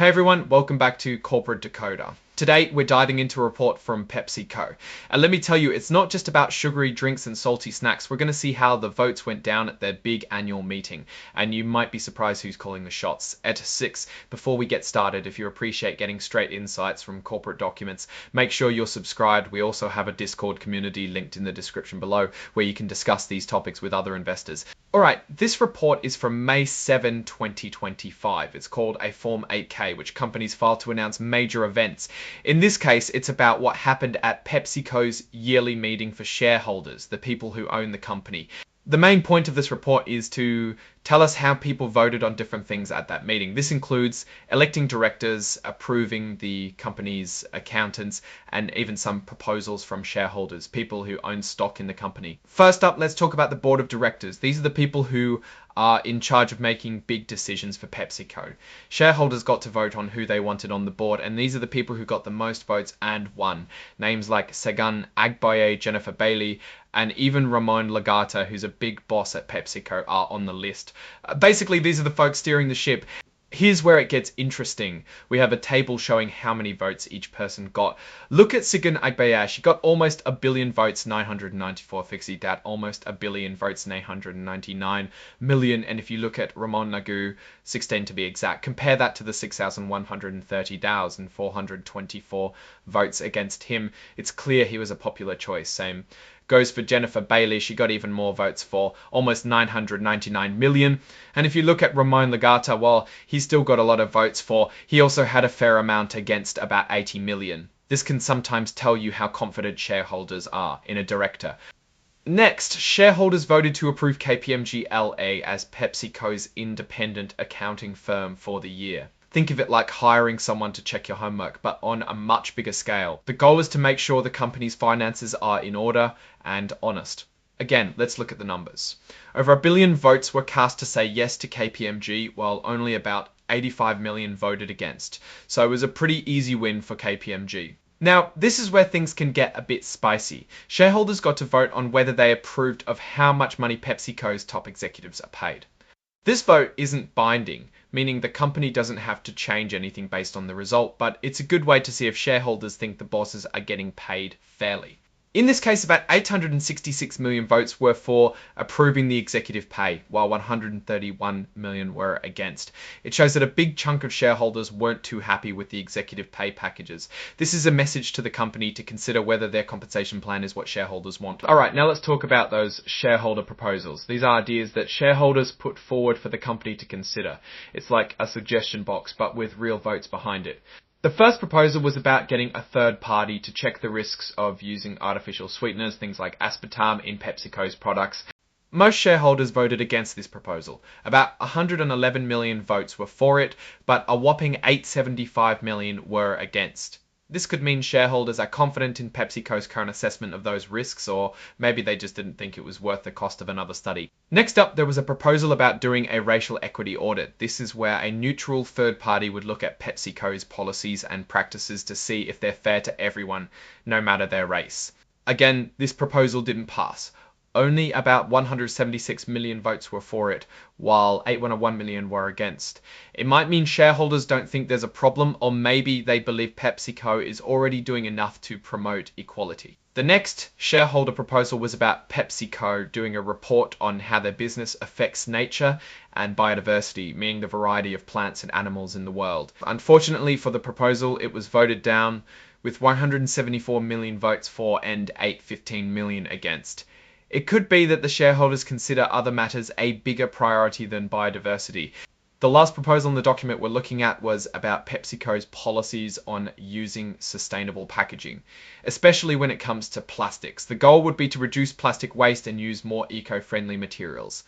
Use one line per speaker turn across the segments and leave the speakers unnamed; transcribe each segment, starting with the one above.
Hey everyone, welcome back to Corporate Decoder. Today we're diving into a report from PepsiCo. And let me tell you, it's not just about sugary drinks and salty snacks. We're going to see how the votes went down at their big annual meeting. And you might be surprised who's calling the shots. At 6, before we get started, if you appreciate getting straight insights from corporate documents, make sure you're subscribed. We also have a Discord community linked in the description below where you can discuss these topics with other investors. Alright, this report is from May 7, 2025. It's called a Form 8K, which companies file to announce major events. In this case, it's about what happened at PepsiCo's yearly meeting for shareholders, the people who own the company. The main point of this report is to tell us how people voted on different things at that meeting. This includes electing directors, approving the company's accountants, and even some proposals from shareholders, people who own stock in the company. First up, let's talk about the board of directors. These are the people who are in charge of making big decisions for PepsiCo. Shareholders got to vote on who they wanted on the board, and these are the people who got the most votes and won. Names like Segun Agbaye, Jennifer Bailey, and even Ramon Lagarta, who's a big boss at PepsiCo, are on the list. Basically, these are the folks steering the ship. Here's where it gets interesting. We have a table showing how many votes each person got. Look at Segun Agbaye. She got almost a billion votes, 994 fixie dat, almost a billion votes, 999 million. And if you look at Ramon Nagu, 16 to be exact, compare that to the 6,130 DAOs and 424 votes against him. It's clear he was a popular choice. Same goes for Jennifer Bailey. She got even more votes for almost 999 million. And if you look at Ramon Lagarta, well, he still got a lot of votes for. He also had a fair amount against about 80 million. This can sometimes tell you how confident shareholders are in a director. Next, shareholders voted to approve KPMG LA as PepsiCo's independent accounting firm for the year. Think of it like hiring someone to check your homework, but on a much bigger scale. The goal is to make sure the company's finances are in order and honest. Again, let's look at the numbers. Over 1 billion votes were cast to say yes to KPMG, while only about 85 million voted against. So it was a pretty easy win for KPMG. Now, this is where things can get a bit spicy. Shareholders got to vote on whether they approved of how much money PepsiCo's top executives are paid. This vote isn't binding, meaning the company doesn't have to change anything based on the result, but it's a good way to see if shareholders think the bosses are getting paid fairly. In this case, about 866 million votes were for approving the executive pay, while 131 million were against. It shows that a big chunk of shareholders weren't too happy with the executive pay packages. This is a message to the company to consider whether their compensation plan is what shareholders want. Alright, now let's talk about those shareholder proposals. These are ideas that shareholders put forward for the company to consider. It's like a suggestion box, but with real votes behind it. The first proposal was about getting a third party to check the risks of using artificial sweeteners, things like aspartame, in PepsiCo's products. Most shareholders voted against this proposal. About 111 million votes were for it, but a whopping 875 million were against. This could mean shareholders are confident in PepsiCo's current assessment of those risks, or maybe they just didn't think it was worth the cost of another study. Next up, there was a proposal about doing a racial equity audit. This is where a neutral third party would look at PepsiCo's policies and practices to see if they're fair to everyone, no matter their race. Again, this proposal didn't pass. Only about 176 million votes were for it, while 801 million were against. It might mean shareholders don't think there's a problem, or maybe they believe PepsiCo is already doing enough to promote equality. The next shareholder proposal was about PepsiCo doing a report on how their business affects nature and biodiversity, meaning the variety of plants and animals in the world. Unfortunately for the proposal, it was voted down with 174 million votes for and 815 million against. It could be that the shareholders consider other matters a bigger priority than biodiversity. The last proposal in the document we're looking at was about PepsiCo's policies on using sustainable packaging, especially when it comes to plastics. The goal would be to reduce plastic waste and use more eco-friendly materials.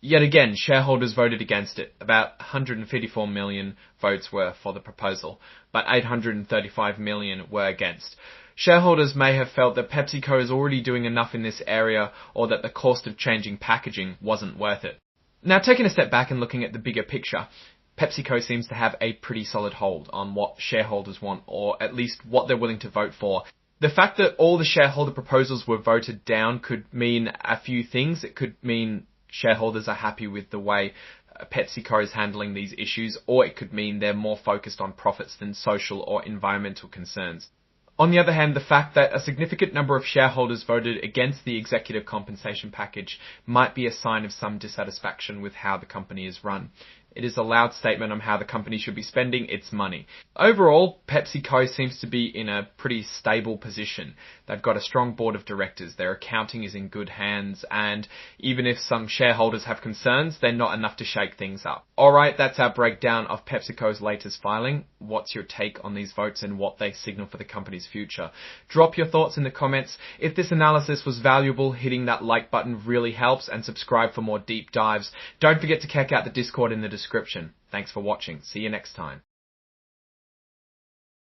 Yet again, shareholders voted against it. About 154 million votes were for the proposal, but 835 million were against. Shareholders may have felt that PepsiCo is already doing enough in this area, or that the cost of changing packaging wasn't worth it. Now, taking a step back and looking at the bigger picture, PepsiCo seems to have a pretty solid hold on what shareholders want, or at least what they're willing to vote for. The fact that all the shareholder proposals were voted down could mean a few things. It could mean shareholders are happy with the way PepsiCo is handling these issues, or it could mean they're more focused on profits than social or environmental concerns. On the other hand, the fact that a significant number of shareholders voted against the executive compensation package might be a sign of some dissatisfaction with how the company is run. It is a loud statement on how the company should be spending its money. Overall, PepsiCo seems to be in a pretty stable position. They've got a strong board of directors, their accounting is in good hands, and even if some shareholders have concerns, they're not enough to shake things up. Alright, that's our breakdown of PepsiCo's latest filing. What's your take on these votes and what they signal for the company's future? Drop your thoughts in the comments. If this analysis was valuable, hitting that like button really helps, and subscribe for more deep dives. Don't forget to check out the Discord in the description. Thanks for watching. See you next time.